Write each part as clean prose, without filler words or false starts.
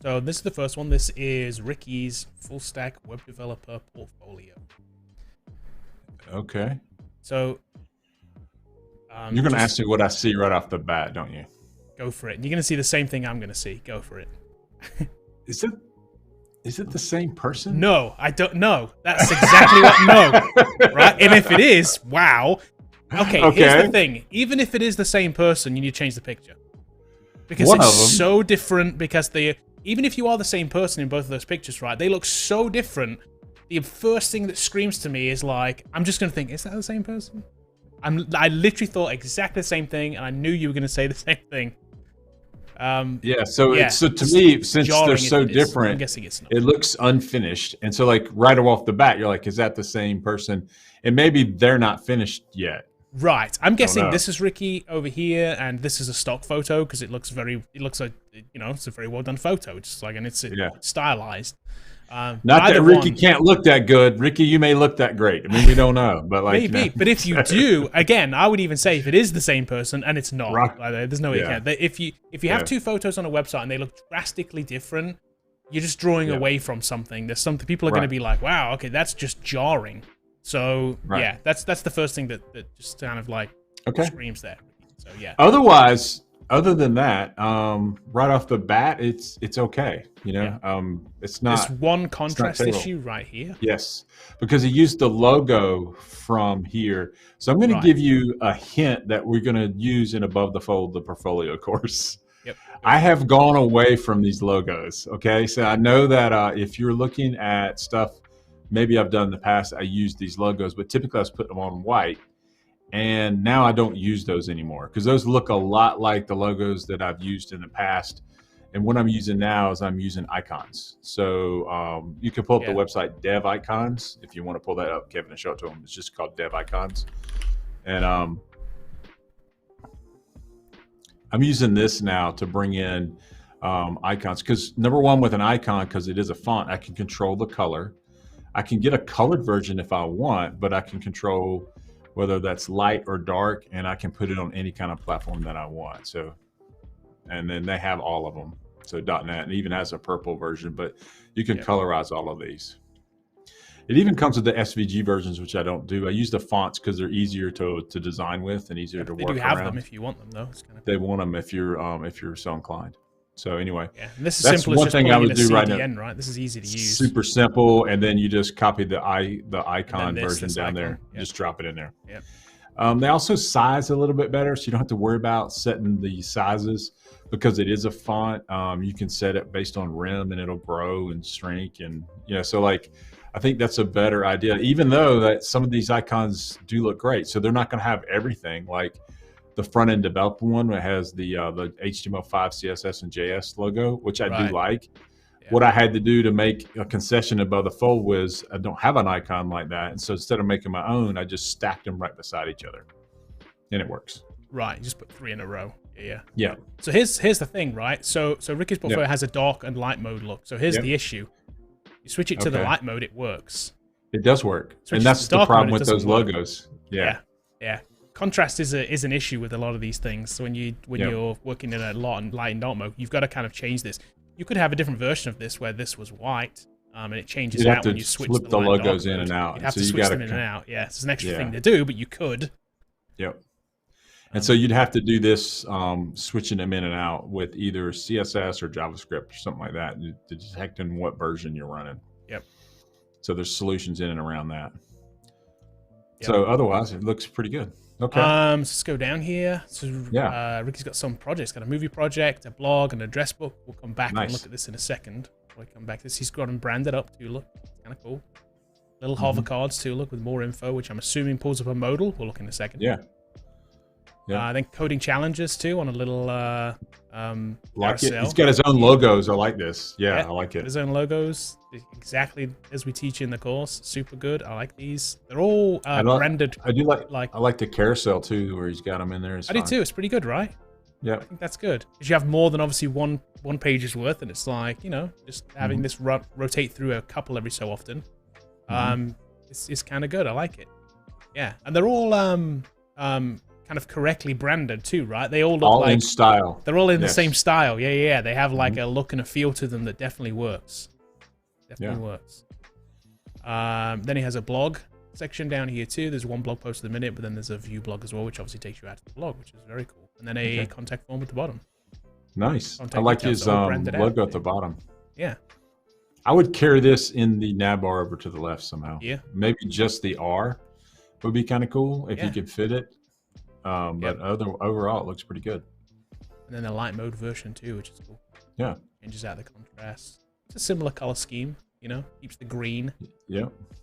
So this is the first one. This is Ricky's full stack web developer portfolio. Okay. So you're going to ask me what I see right off the bat, don't you? Go for it. And you're going to see the same thing I'm going to see. Go for it. Is it the same person? No, I don't know. That's exactly what. No, right? And if it is, wow. Okay, here's the thing. Even if it is the same person, you need to change the picture because it's so different. Because even if you are the same person in both of those pictures, right? They look so different. The first thing that screams to me is like, I'm just going to think, is that the same person? I literally thought exactly the same thing, and I knew you were going to say the same thing. So to me, since they're so different, I'm guessing it's not. It looks unfinished, and so like right off the bat, you're like, is that the same person? And maybe they're not finished yet. Right. I'm guessing this is Ricky over here, and this is a stock photo because it looks like, it's a very well done photo. It's like, and it's stylized. Not that Ricky can't look that good. Ricky, you may look that great. I mean, we don't know, but like maybe. But if you do, again, I would even say if it is the same person, and it's not, there's no way you can. If you have two photos on a website and they look drastically different, you're just drawing away from something. There's something people are going to be like, wow, okay, that's just jarring. So that's the first thing that just kind of like screams there. So yeah. Other than that, right off the bat, it's okay. It's not. There's one contrast issue right here. Yes, because he used the logo from here. So I'm going to give you a hint that we're going to use in Above the Fold, the portfolio course. Yep. I have gone away from these logos. Okay, so I know that if you're looking at stuff, maybe I've done in the past, I used these logos, but typically I was putting them on white. And now I don't use those anymore because those look a lot like the logos that I've used in the past. And what I'm using now is I'm using icons. So you can pull up the website Dev Icons if you want to pull that up, Kevin, and show it to them. It's just called Dev Icons. And I'm using this now to bring in icons because number one, with an icon, because it is a font, I can control the color. I can get a colored version if I want, but I can control whether that's light or dark, and I can put it on any kind of platform that I want. So, and then they have all of them. So .NET, and even has a purple version, but you can colorize all of these. It even comes with the SVG versions, which I don't do. I use the fonts because they're easier to design with and easier to work around. They do have them if you want them, though. It's kind of they want them if you're so inclined. So anyway, and this is that's simple one thing I would do right now. Right, this is easy to use. Super simple, and then you just copy the icon version down there. Just drop it in there. Yep. They also size a little bit better, so you don't have to worry about setting the sizes because it is a font. You can set it based on rem, and it'll grow and shrink, and so like I think that's a better idea. Even though that some of these icons do look great, so they're not going to have everything like. The front end developer one that has the HTML5, CSS, and JS logo, which I do like. Yeah. What I had to do to make a concession Above the Fold was I don't have an icon like that, and so instead of making my own, I just stacked them right beside each other, and it works. Right, you just put 3 in a row. Yeah. So here's the thing, right? So Ricky's portfolio has a dark and light mode look. So here's the issue: you switch it to the light mode, it works. It does work, and that's the problem with those logos. Yeah. Contrast is an issue with a lot of these things. So when you're working in a light and dark mode, you've got to kind of change this. You could have a different version of this where this was white, and it changes out when you switch the logos in and out. You'd have to switch them in and out. Yeah, it's an extra thing to do, but you could. Yep. And so you'd have to do this, switching them in and out with either CSS or JavaScript or something like that, detecting what version you're running. Yep. So there's solutions in and around that. Yep. So otherwise, it looks pretty good. Okay. So let's go down here. So Ricky's got some projects. Got a movie project, a blog, an address book. We'll come back and look at this in a second. Before we come back to this, he's got them branded up too. Look, it's kind of cool. Little hover cards too. Look, with more info, which I'm assuming pulls up a modal. We'll look in a second. Yeah. Then coding challenges too on a little like it. He's got his own logos. I like this. Yeah, I like it. His own logos, exactly as we teach in the course. Super good. I like these. They're all branded. I do like. I like the carousel too, where he's got them in there. I do too. It's pretty good, right? Yeah, I think that's good because you have more than obviously one page's worth, and it's like just having this rotate through a couple every so often. It's kind of good. I like it. Yeah, and they're all kind of correctly branded too, right? They all look all like in style. They're all in the same style. Yeah. They have like a look and a feel to them that definitely works. Definitely works. Then he has a blog section down here too. There's one blog post at the minute, but then there's a view blog as well, which obviously takes you out to the blog, which is very cool. And then a contact form at the bottom. Nice. I like his logo at the bottom. Yeah. I would carry this in the nav bar over to the left somehow. Yeah. Maybe just the R would be kind of cool if you could fit it. But overall, it looks pretty good. And then the light mode version too, which is cool. Yeah. Changes out the contrast. It's a similar color scheme, keeps the green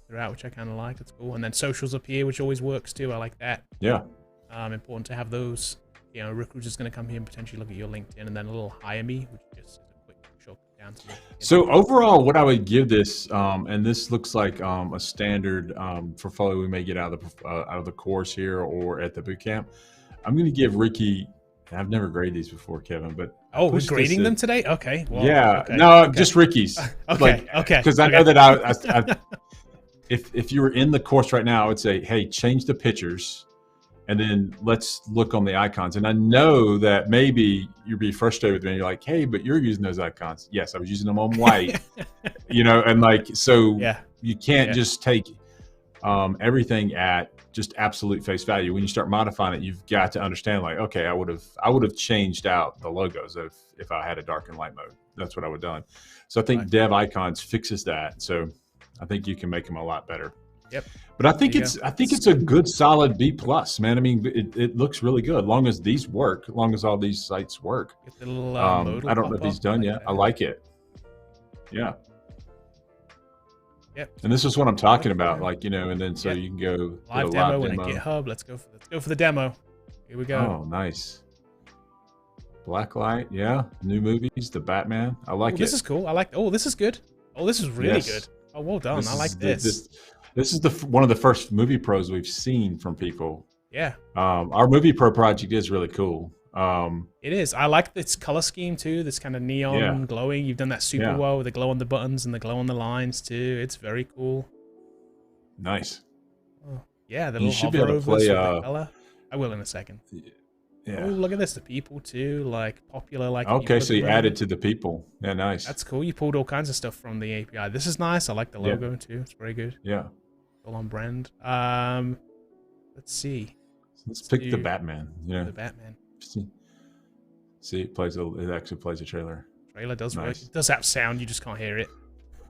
throughout, which I kind of like. It's cool. And then socials up here, which always works too. I like that. Yeah. Important to have those. Recruiter's going to come here and potentially look at your LinkedIn, and then a little hire me, which just is a quick shortcut down to So overall, what I would give this, and this looks like a standard portfolio we may get out of the course here or at the boot camp. I'm going to give Ricky. I've never graded these before, Kevin, but we're grading them today. Okay. Well, just Ricky's. Okay. Because I know that I if you were in the course right now, I would say, hey, change the pictures. And then let's look on the icons. And I know that maybe you'd be frustrated with me. And you're like, hey, but you're using those icons. Yes, I was using them on white. And like, so you can't just take everything at just absolute face value. When you start modifying it, you've got to understand, like, okay, I would have changed out the logos if I had a dark and light mode. That's what I would have done. So I think Dev Icons fixes that. So I think you can make them a lot better. Yep. But I think it's a good solid B+, man. I mean, it looks really good. As long as these work, as long as all these sites work. Get the little, I don't know if he's done yet. I like it. Yeah. Yep. And this is what I'm talking about, like, and then so you can go live demo and a GitHub. Let's go for the demo. Here we go. Oh, nice. Blacklight, new movies, the Batman. I like it. This is cool. I like. Oh, this is good. Oh, this is really good. Oh, well done. I like this. This is one of the first movie pros we've seen from people. Yeah. Our movie pro project is really cool. It is. I like this color scheme too. This kind of neon glowing. You've done that super well with the glow on the buttons and the glow on the lines too. It's very cool. Nice. Oh, yeah, the little hover over color. I will in a second. Yeah. Oh, look at this. The people too, like popular. Like okay, so you added to the people. Yeah, nice. That's cool. You pulled all kinds of stuff from the API. This is nice. I like the logo too. It's very good. Yeah. All on brand. Let's see. Let's pick the Batman. The Batman. See, it actually plays a trailer. Trailer does work. It does have sound. You just can't hear it.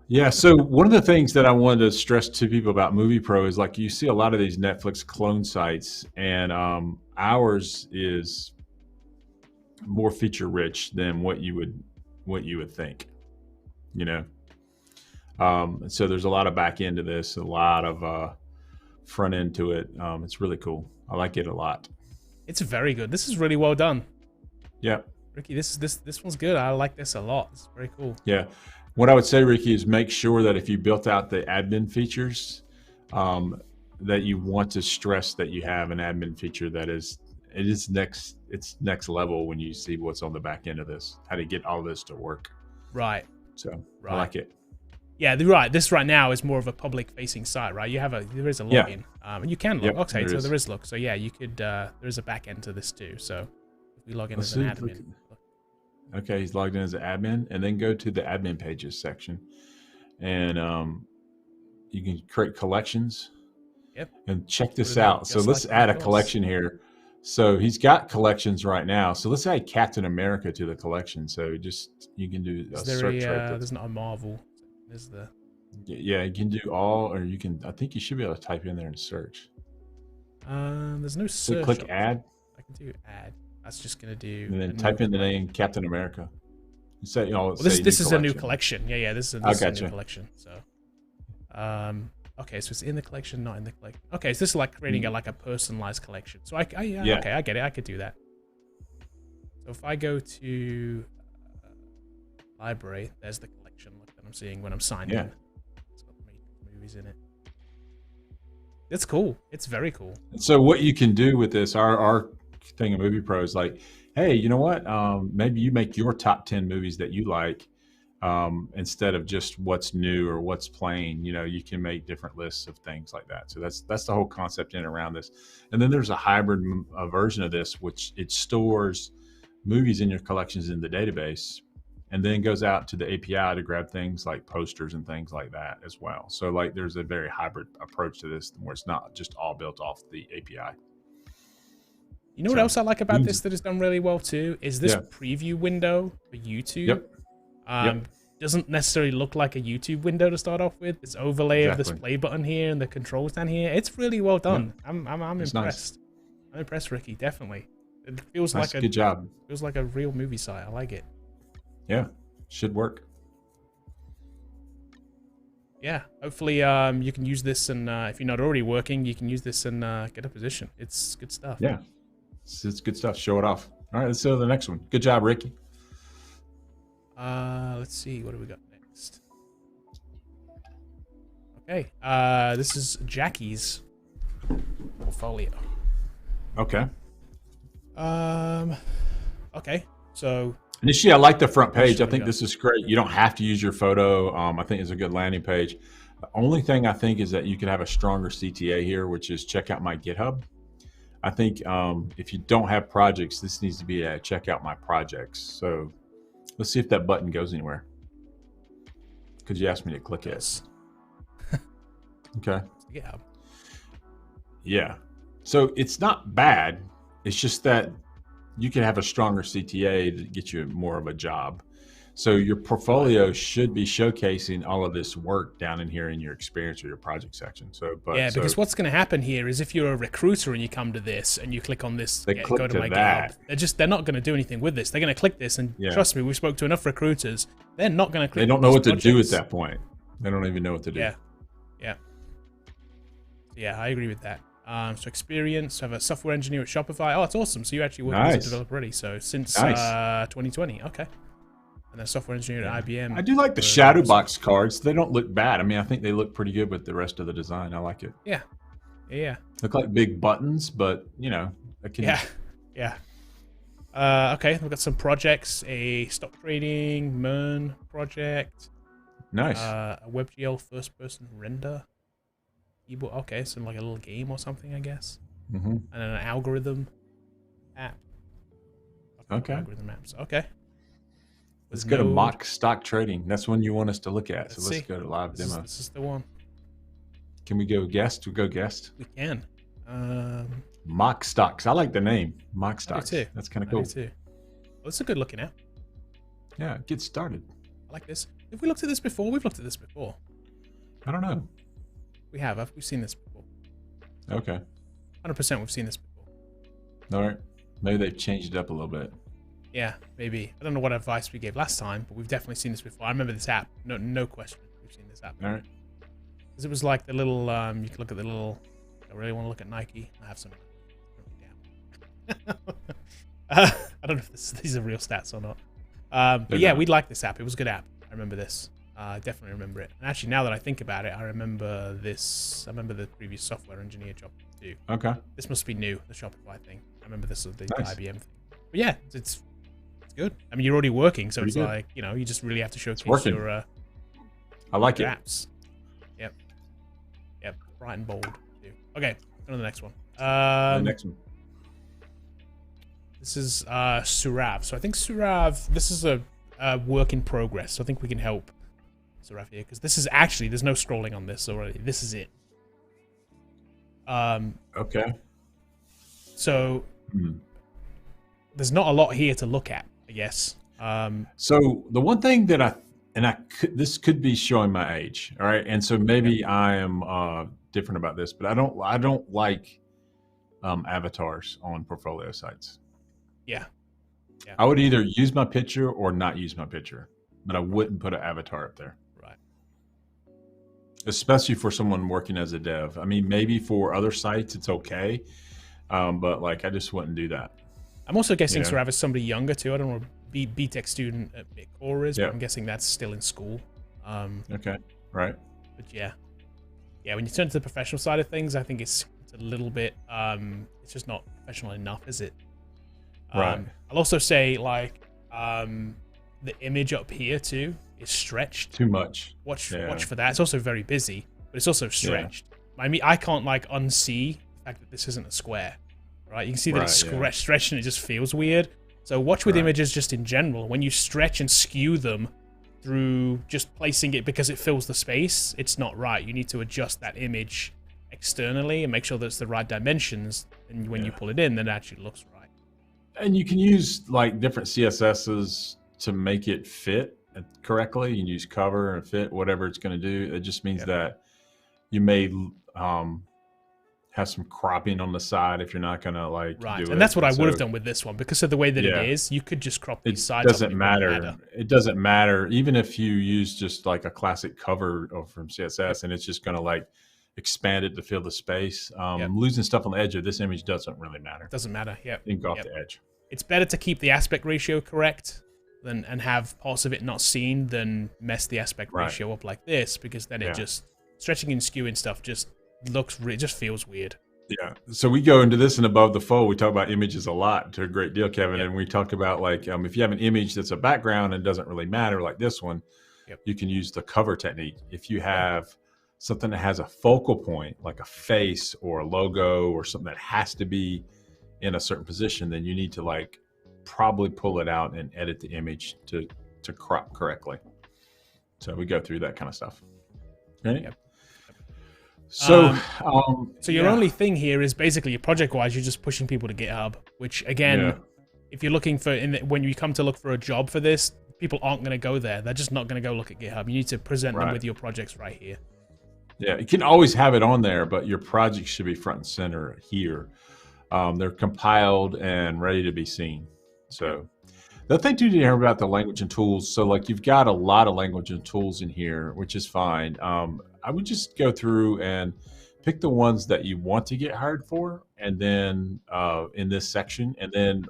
Yeah. So one of the things that I wanted to stress to people about Movie Pro is, like, you see a lot of these Netflix clone sites, and ours is more feature rich than what you would think. So there's a lot of back end to this, a lot of front end to it. It's really cool. I like it a lot. It's very good. This is really well done. Yeah. Ricky, this one's good. I like this a lot. It's very cool. Yeah. What I would say, Ricky, is make sure that if you built out the admin features, that you want to stress that you have an admin feature that it's next level when you see what's on the back end of this, how to get all this to work. Right. So I like it. Yeah, right. This right now is more of a public-facing site, right? There is a login, and you can log. Okay, so there is log. So yeah, you could. There is a back end to this too. So if we log in as an admin. Okay, he's logged in as an admin, and then go to the admin pages section, and you can create collections. Yep. And check this out. So let's add a collection here. So he's got collections right now. So let's add Captain America to the collection. So you can do a search right there. There's not a Marvel. There's the. Yeah, you can do all, or you can. I think you should be able to type in there and search. There's no search. So click add. I can do add. That's just gonna do. And then type in the name Captain America. Say, this is a new collection. Yeah, this is a new collection. So, okay, so it's in the collection, not in the collection. Okay, so this is like creating a personalized collection. So okay, I get it. I could do that. So if I go to library, there's the collection that I'm seeing when I'm signed in. It's got movies in it. It's cool. It's very cool. So what you can do with this, our thing in Movie Pro is like, hey, you know what? Maybe you make your top 10 movies that you like, instead of just what's new or what's plain. You can make different lists of things like that. So that's the whole concept in and around this. And then there's a hybrid version of this, which it stores movies in your collections in the database, and then goes out to the API to grab things like posters and things like that as well. So like there's a very hybrid approach to this where it's not just all built off the API. You know what else I like about this that is done really well too is this preview window for YouTube. Doesn't necessarily look like a YouTube window to start off with. This overlay of this play button here and the controls down here. It's really well done. I'm impressed. Nice. I'm impressed, Ricky. Definitely. It feels like a good job. Feels like a real movie site. I like it. Yeah, should work. Yeah, hopefully you can use this, and if you're not already working, you can use this and get a position. It's good stuff. Yeah, it's good stuff. Show it off. All right, let's go to the next one. Good job, Ricky. Let's see, what do we got next? Okay, this is Jackie's portfolio. Okay. Okay, so initially I like the front page. I think this is great. You don't have to use your photo. I think it's a good landing page. The only thing I think is that you could have a stronger CTA here, which is check out my GitHub. I think if you don't have projects, this needs to be a check out my projects. So let's see if that button goes anywhere. Could you ask me to click it? Okay. GitHub. Yeah. So it's not bad. It's just that you can have a stronger CTA to get you more of a job. So your portfolio should be showcasing all of this work down in here in your experience or your project section. Because what's going to happen here is if you're a recruiter and you come to this and you click on this, go to my GitHub, they're not going to do anything with this. They're going to click this, and trust me, we spoke to enough recruiters. They're not going to click. They don't know what to do at that point. They don't even know what to do. Yeah, I agree with that. So experience, have a software engineer at Shopify. Oh, that's awesome. So you actually work as a developer already. So since 2020, okay. And then software engineer at IBM. I do like the shadow box cards. They don't look bad. I mean, I think they look pretty good with the rest of the design. I like it. Yeah. Look like big buttons, but Okay, we've got some projects. A stock trading, MERN project. Nice. A WebGL first-person render. Okay, so like a little game or something, I guess. And then an algorithm app. Okay. Algorithm apps. Okay. Let's go to mock stock trading. That's one you want us to look at. So let's go to live demo. This is the one. Can we go guest? We go guest. We can. Mock stocks. I like the name. Mock stocks. I do too. That's kind of cool. I do too. Well, it's a good looking app. Yeah, get started. I like this. Have we looked at this before? We've looked at this before. I don't know. We have. We've seen this before. Okay. 100% we've seen this before. All right. Maybe they've changed it up a little bit. Yeah, maybe. I don't know what advice we gave last time, but we've definitely seen this before. I remember this app. No question. We've seen this app. All right. Because it was like the little, you can look at the little, I really want to look at Nike. I have some. I don't know if these are real stats or not. But yeah, we liked this app. It was a good app. I remember this. I definitely remember it. And actually, now that I think about it, I remember this. I remember the previous software engineer job too. Okay. This must be new, the Shopify thing. I remember this was the IBM thing. But yeah, it's good. I mean, you're already working, so it's like, you just really have to showcase your I like your apps. Yep. Bright and bold too. Okay, on to the next one. The next one. This is Surav. So I think Surav, this is a work in progress. So I think we can help Surav here, because this is actually, there's no scrolling on this already. This is it. Okay. So there's not a lot here to look at, I guess. So the one thing that this could be showing my age, all right, and so maybe I am different about this, but I don't like avatars on portfolio sites. Yeah. I would either use my picture or not use my picture, but I wouldn't put an avatar up there. Right. Especially for someone working as a dev. I mean, maybe for other sites it's okay, but like I just wouldn't do that. I'm also guessing Surav is somebody younger too. I don't know what B-Tech student at Bitcore is, but I'm guessing that's still in school. Okay, right. But yeah, when you turn to the professional side of things, I think it's a little bit, it's just not professional enough, is it? Right. I'll also say, like, the image up here too is stretched. Too much. Watch for that. It's also very busy, but it's also stretched. I mean, I can't like unsee the fact that this isn't a square, right? You can see that it's stretched and it just feels weird. So watch with images just in general. When you stretch and skew them through just placing it because it fills the space, it's not right. You need to adjust that image externally and make sure that it's the right dimensions. And when you pull it in, then it actually looks right. And you can use like different CSSs to make it fit correctly. You can use cover and fit, whatever it's going to do. It just means that you may have some cropping on the side if you're not going to like do it. And that's what I would have done with this one because of the way that it is. You could just crop these sides. It doesn't matter. It doesn't matter. Even if you use just like a classic cover from CSS and it's just going to like expand it to fill the space. Losing stuff on the edge of this image doesn't really matter. Doesn't matter. Yeah. You can go off the edge. It's better to keep the aspect ratio correct and have parts of it not seen than mess the aspect ratio up like this, because then it just stretching and skewing stuff just just feels weird. Yeah. So we go into this and above the fold. We talk about images a lot to a great deal, Kevin. And we talk about like if you have an image that's a background and doesn't really matter, like this one, you can use the cover technique. If you have something that has a focal point, like a face or a logo or something that has to be in a certain position, then you need to like probably pull it out and edit the image to crop correctly. So we go through that kind of stuff. Right? Yep. So, so your only thing here is basically project-wise, you're just pushing people to GitHub, which again, if you're looking for, when you come to look for a job for this, people aren't going to go there. They're just not going to go look at GitHub. You need to present them with your projects right here. Yeah, you can always have it on there, but your projects should be front and center here. They're compiled and ready to be seen. So the other thing too to hear about the language and tools. So like you've got a lot of language and tools in here, which is fine. I would just go through and pick the ones that you want to get hired for, and then in this section, and then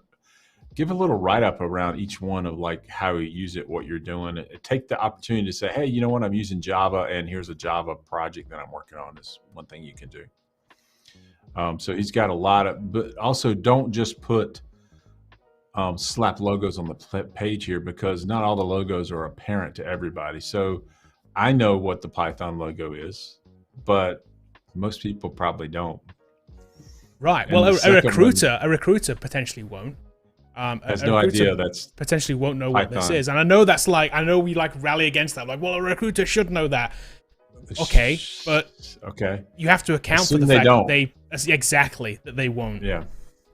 give a little write-up around each one of like how you use it, what you're doing. Take the opportunity to say, hey, you know what, I'm using Java, and here's a Java project that I'm working on. Is one thing you can do. So he's got a lot of, but also don't just put slap logos on the page here, because not all the logos are apparent to everybody. So I know what the Python logo is, but most people probably don't. Right. Well, a recruiter potentially won't. Has no idea that's potentially won't know Python. What this is. And I know that's like, I know we like rally against that. Like, well, a recruiter should know that. Okay, but you have to account for the fact that that they won't. Yeah.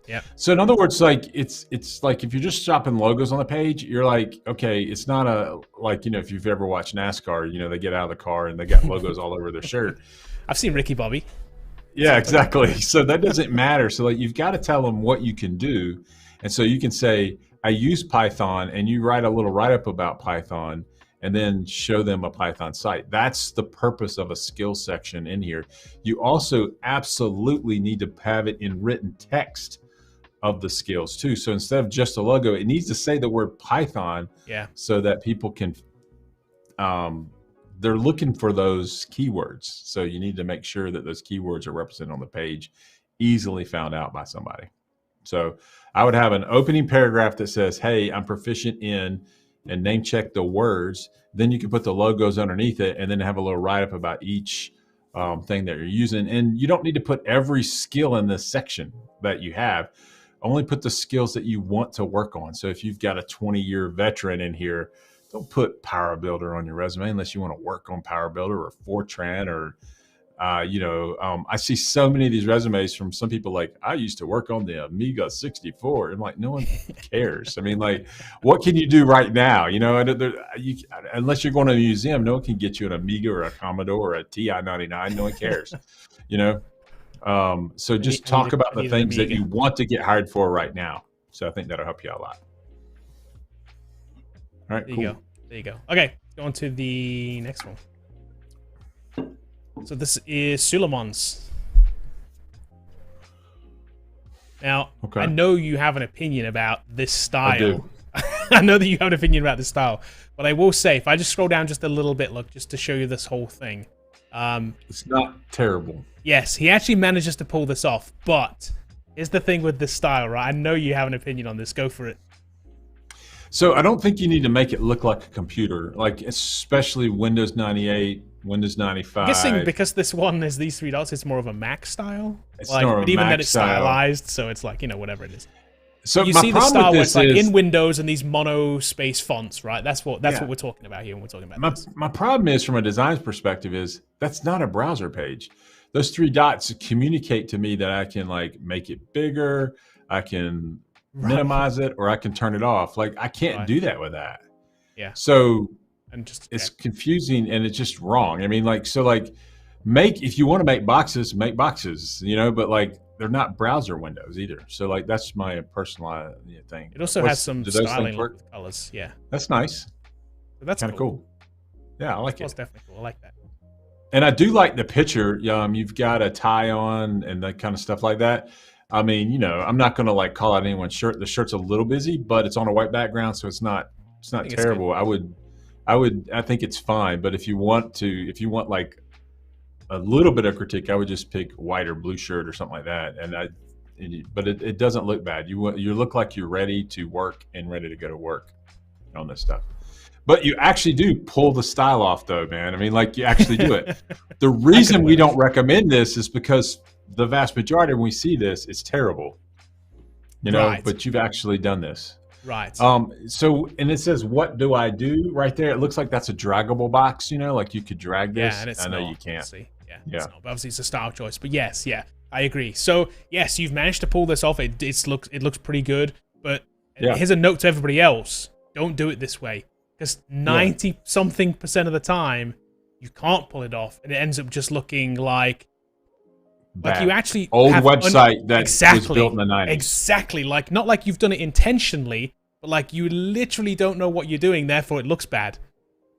Yeah. So in other words, like it's like if you're just shopping logos on the page, you're like, okay, it's not a like, if you've ever watched NASCAR, they get out of the car and they got logos all over their shirt. I've seen Ricky Bobby. Yeah, exactly. So that doesn't matter. So like you've got to tell them what you can do. And so you can say, I use Python, and you write a little write-up about Python and then show them a Python site. That's the purpose of a skill section in here. You also absolutely need to have it in written text of the skills too. So instead of just a logo, it needs to say the word Python so that people can, they're looking for those keywords. So you need to make sure that those keywords are represented on the page, easily found out by somebody. So I would have an opening paragraph that says, hey, I'm proficient in, and name check the words. Then you can put the logos underneath it and then have a little write-up about each thing that you're using. And you don't need to put every skill in this section that you have. Only put the skills that you want to work on. So if you've got a 20-year veteran in here, don't put Power Builder on your resume unless you want to work on Power Builder or Fortran or, I see so many of these resumes from some people like, I used to work on the Amiga 64. I'm like, no one cares. I mean, like, what can you do right now? Unless you're going to a museum, no one can get you an Amiga or a Commodore or a TI-99. No one cares, So just talk about the things that you want to get hired for right now. So I think that'll help you out a lot. All right, There you go. Okay, go on to the next one. So this is Suleiman's. Now, I know you have an opinion about this style. I do. I know that you have an opinion about this style, but I will say, if I just scroll down just a little bit, look, just to show you this whole thing. It's not terrible. Yes, he actually manages to pull this off, but here's the thing with this style, right? I know you have an opinion on this. Go for it. So I don't think you need to make it look like a computer, like especially Windows 98, Windows 95. I'm guessing because this one is these 3 dots, it's more of a Mac style. It's like, more of but a even Mac then it's style. stylized, so it's like, you know, whatever it is. So you my see the problem style with where this it's like is, in Windows and these mono space fonts, right? That's what we're talking about here when we're talking about this. my problem is from a design perspective is that's not a browser page. Those 3 dots communicate to me that I can like make it bigger, I can minimize it, or I can turn it off. Like I can't do that with that. Yeah. So and just it's confusing and it's just wrong. I mean, like, so like if you want to make make boxes, you know, but like they're not browser windows either. So like that's my personal thing. It also has some styling colors. Yeah. That's nice. So that's kind of cool. Yeah, I like it. That's definitely cool. I like that. And I do like the picture. You've got a tie on and that kind of stuff like that. I mean, you know, I'm not going to like call out anyone's shirt. The shirt's a little busy, but it's on a white background, so it's not terrible. I think it's fine. But if you want like a little bit of critique, I would just pick white or blue shirt or something like that. But it doesn't look bad. You look like you're ready to work and ready to go to work on this stuff. But you actually do pull the style off, though, man. I mean, like you actually do it. The reason we don't recommend this is because the vast majority when we see this, it's terrible. You know, but you've actually done this. Right. So, and it says, "What do I do?" right there. It looks like that's a draggable box. You know, like you could drag this. Yeah, and it's I know you can't. Yeah. It's not. Obviously, it's a style choice. But yes, I agree. So yes, you've managed to pull this off. It looks pretty good. But here's a note to everybody else: don't do it this way. Because 90-something% of the time, you can't pull it off, and it ends up just looking like you actually old website that was built in the 90s. Exactly, like not like you've done it intentionally, but like you literally don't know what you're doing, therefore it looks bad.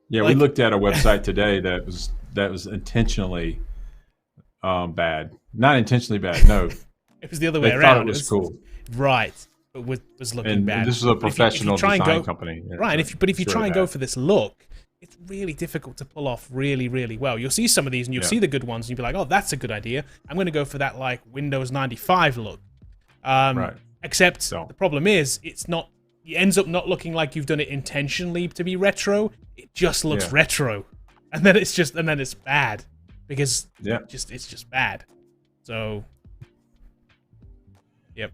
Yeah, we looked at a website today that was intentionally bad, not intentionally bad. No, it was the other way around. They thought it was cool, right? But was looking bad. And this is a professional design company, right? If you try and go for this look, it's really difficult to pull off really, really well. You'll see some of these, and you'll see the good ones, and you'll be like, "Oh, that's a good idea. I'm going to go for that like Windows 95 look." Except the problem is, it's not. It ends up not looking like you've done it intentionally to be retro. It just looks retro, and then it's bad because it's just bad. So, yep.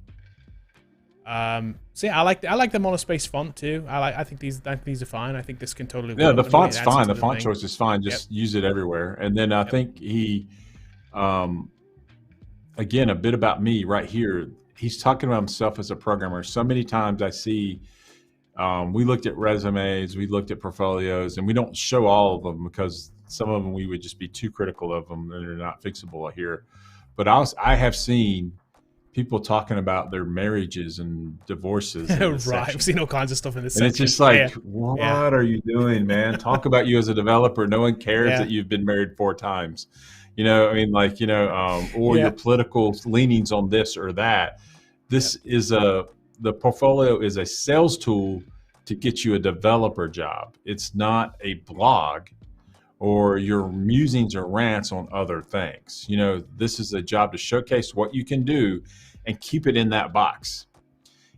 So yeah, I like the monospace font too. I think these are fine. I think this can totally work. Yeah, the font's fine. The font choice is fine. Just use it everywhere. And then I think he, again, a bit about me right here. He's talking about himself as a programmer. So many times I see, we looked at resumes, we looked at portfolios, and we don't show all of them because some of them we would just be too critical of them and they're not fixable here. But I have seen people talking about their marriages and divorces. Right, I've seen all kinds of stuff in this section. And it's just like, what are you doing, man? Talk about you as a developer. No one cares that you've been married 4 times. You know, I mean, like, you know, or your political leanings on this or that. This is the portfolio is a sales tool to get you a developer job. It's not a blog or your musings or rants on other things. You know, this is a job to showcase what you can do and keep it in that box.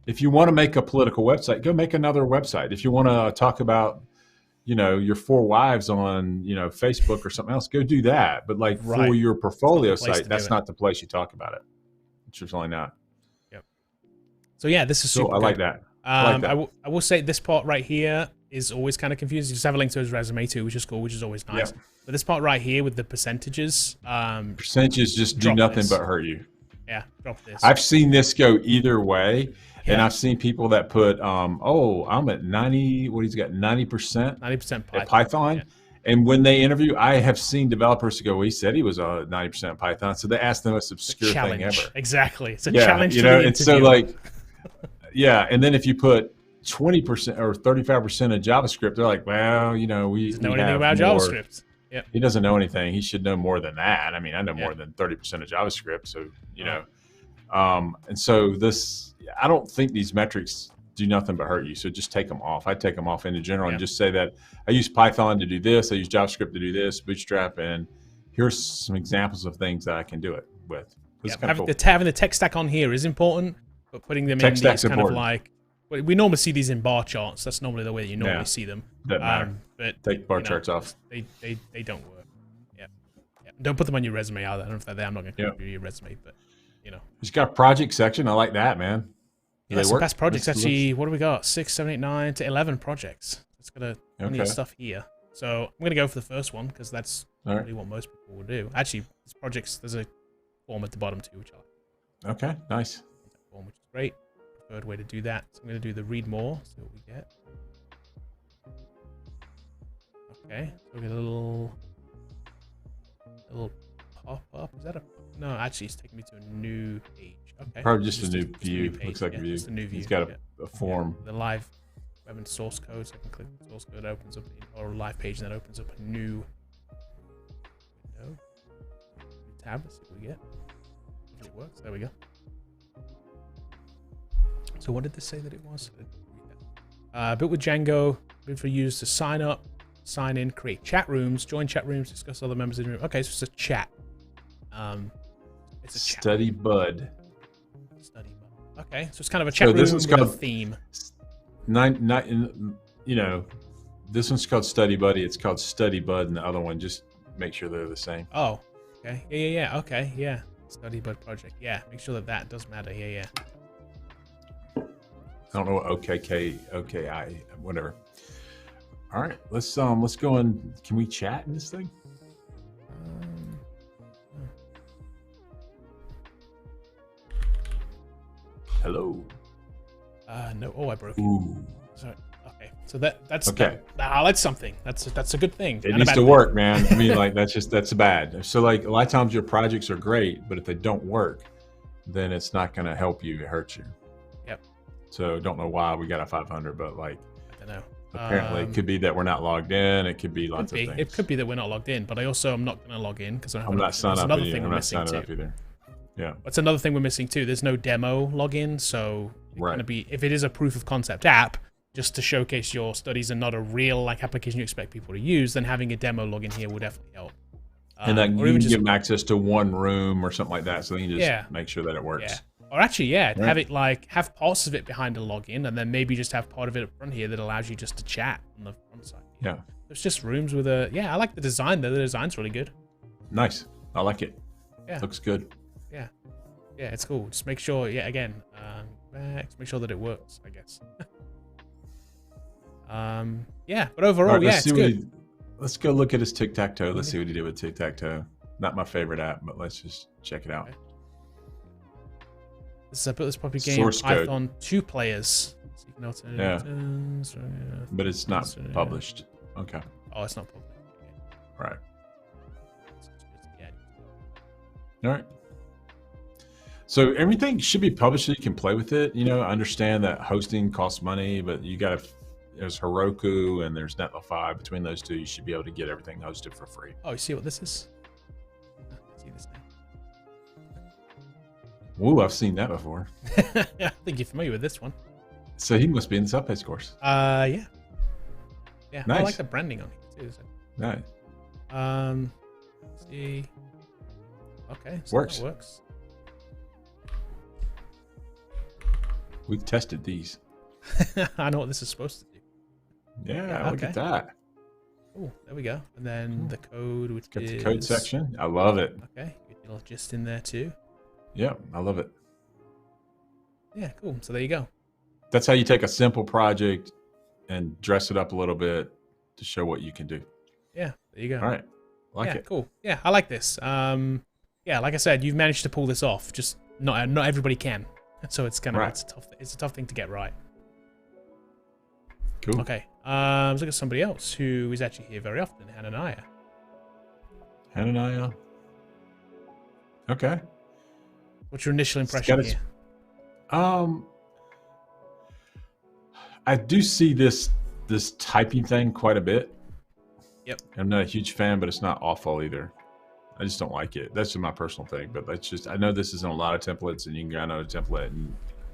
If you want to make a political website, go make another website. If you want to talk about, you know, your 4 wives on, you know, Facebook or something else, go do that. But like for your portfolio site, that's not the place you talk about it. It's just really not. Yep. So yeah, this is super I like that. I will say this part right here is always kind of confusing. Just have a link to his resume too, which is cool, which is always nice. Yep. But this part right here with the percentages, percentages just do nothing but hurt you. Yeah, drop this. I've seen this go either way, and I've seen people that put, oh, I'm at 90. What he's got 90%. 90% at Python. Yeah. And when they interview, I have seen developers go, well, he said he was 90% Python, so they ask the most obscure thing ever. Exactly, it's a challenge. You know, and so like, and then if you put 20% or 35% of JavaScript, they're like, well, you know, we know anything about JavaScript. Yep. He doesn't know anything. He should know more than that. I mean, I know more than 30% of JavaScript. So, you know, and so this, I don't think these metrics do nothing but hurt you. So just take them off. I take them off in general and just say that I use Python to do this. I use JavaScript to do this, Bootstrap. And here's some examples of things that I can do it with. Having the tech stack on here is important, but putting them in these kind of like we normally see these in bar charts. That's normally the way that you normally see them. Doesn't matter. But take bar charts off. They don't work. Yeah. Don't put them on your resume either. I don't know if they're there. I'm not going to review your resume, but It's got a project section. I like that, man. Yeah, so past projects actually. What do we got? 6, 7, 8, 9 to 11 projects. It's got plenty of stuff here. So I'm going to go for the first one because that's really what most people will do. Actually, these projects, there's a form at the bottom too, which I like. Okay, nice. Form, which is great. Preferred way to do that. So I'm going to do the read more. See what we get. Okay, so we get a little pop up. Is that a? No, actually, it's taking me to a new page. Okay. Probably just a new view. Looks like a view. Just a new view. He's got a form. The live web and source code. So I can click the source code, opens up, or a live page, and that opens up a new window. New tab. Let's see what we get. If it works. There we go. So what did this say that it was? Built with Django. Built for users to sign up, sign in, create chat rooms, join chat rooms, discuss other members in the room. Okay, so it's a chat. It's a chat. Study Bud. Study Bud. Okay, so it's kind of a chat room with a theme. This one's called Study Buddy. It's called Study Bud, and the other one, just make sure they're the same. Oh, okay. Yeah. Okay, yeah. Study Bud project. Yeah, make sure that does matter. Yeah. I don't know what OKI, whatever. All right, let's go in. Can we chat in this thing? Hello. No. Oh, I broke it. Ooh. Sorry. Okay. So that's okay. That's something. That's a good thing. It needs to work, man. I mean, like that's bad. So like a lot of times your projects are great, but if they don't work, then it's not going to help you. It hurts you. Yep. So don't know why we got a 500, but like I don't know. Apparently, it could be that we're not logged in. It could be lots of things. It could be that we're not logged in, but I also am not going to log in because I'm not signed up. Another thing I'm we're not missing signed up too. either. Yeah. That's another thing we're missing too. There's no demo login, so it's going to be, if it is a proof of concept app, just to showcase your studies and not a real application you expect people to use, then having a demo login here will definitely help. And then you can give them access to one room or something like that, so you can just make sure that it works. Yeah. Or actually, have it have parts of it behind a login, and then maybe just have part of it up front here that allows you just to chat on the front side. Yeah. There's just rooms with a, I like the design though. The design's really good. Nice. I like it. Yeah. Looks good. Yeah. Yeah, it's cool. Just make sure, again, make sure that it works, I guess. But overall, it's good. Let's go look at his Tic-tac-toe. Let's see what he did with Tic-tac-toe. Not my favorite app, but let's just check it out. Okay. This is a this puppy game Python 2 players. Yeah. But it's not published. Okay. Oh, it's not published. Right. All right. So everything should be published so you can play with it. I understand that hosting costs money, but there's Heroku and there's Netlify. Between those two, you should be able to get everything hosted for free. Oh, you see what this is? See this now. Ooh, I've seen that before. I think you're familiar with this one. So he must be in the Subpace course. Yeah. Yeah, nice. I like the branding on it too. So. Nice. Let's see. Okay, so works. That works. We've tested these. I know what this is supposed to do. Yeah, look at that. Oh, there we go. And then the code, which got is the code section. I love it. Okay, good little gist in there too. Yeah, I love it. Yeah, cool. So there you go. That's how you take a simple project and dress it up a little bit to show what you can do. Yeah, there you go. All right, like it. Cool. Yeah, I like this. Yeah, like I said, you've managed to pull this off. Just not everybody can. So it's kind of it's a tough thing to get right. Cool. Okay. Let's look at somebody else who is actually here very often, Hananiah. Okay. What's your initial impression here? I do see this typing thing quite a bit. Yep. I'm not a huge fan, but it's not awful either. I just don't like it. That's just my personal thing, but that's just, I know this is in a lot of templates and you can go on a template and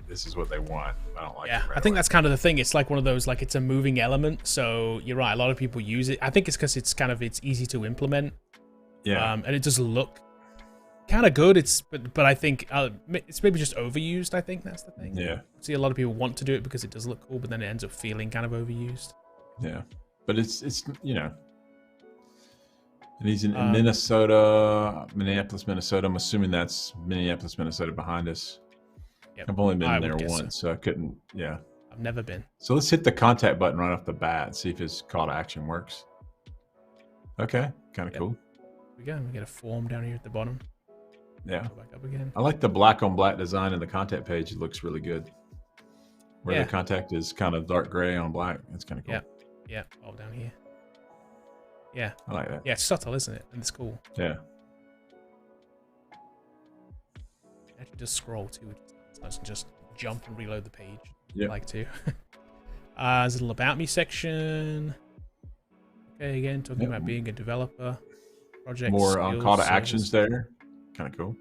this is what they want. I don't like it. I think that's kind of the thing. It's like one of those, it's a moving element. So you're right. A lot of people use it. I think it's because it's easy to implement. Yeah. And it does look kind of good. But I think it's maybe just overused. I think that's the thing. Yeah. See, a lot of people want to do it because it does look cool, but then it ends up feeling kind of overused. Yeah, but it's you know, and he's in Minnesota, Minneapolis, Minnesota. I'm assuming that's Minneapolis, Minnesota behind us. Yep. I've only been there once, so I couldn't. Yeah, I've never been. So let's hit the contact button right off the bat and see if his call to action works. Okay, kind of cool. We get a form down here at the bottom. Yeah. Go back up again. I like the black on black design in the contact page. It looks really good. Where the contact is kind of dark gray on black. It's kind of cool. Yeah, all down here. Yeah. I like that. Yeah, it's subtle, isn't it? And it's cool. Yeah. Actually, just scroll too. It doesn't just jump and reload the page. Yeah. I like to. There's a little about me section. Okay, again, talking about being a developer. Project more skills, call to actions there. Kind of cool.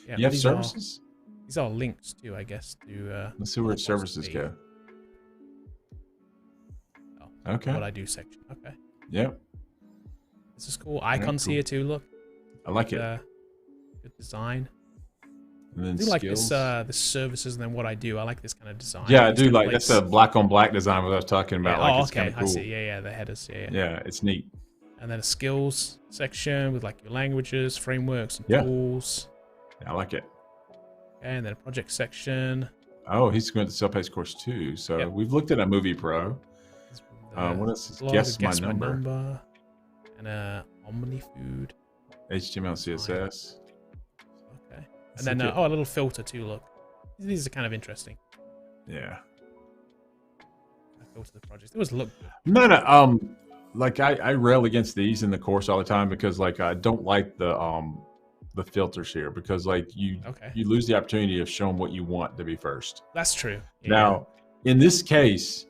Yeah, you have services? These are links too, I guess. To let's see where services go. Okay. What I do section. Okay. Yep. This is cool. Icons here too. Look. I like it. Good design. And then I do like this. The services and then what I do. I like this kind of design. Yeah, I do like that's a black on black design. What I was talking about. Yeah. Like, Oh, it's okay. cool. I see. Yeah. The headers. Yeah. Yeah, it's neat. And then a skills section with like your languages, frameworks, and tools. Yeah, I like it. Okay, and then a project section. Oh, he's going to the self-paced course too. So we've looked at a Movie Pro. What else? Guess my number. And Omni Food. HTML, CSS. Okay. And then a little filter too. Look, these are kind of interesting. Yeah. I filter the projects. It was look good. No. Like I rail against these in the course all the time because like I don't like the filters here because like you lose the opportunity of showing what you want to be first. That's true. Yeah. Now, in this case,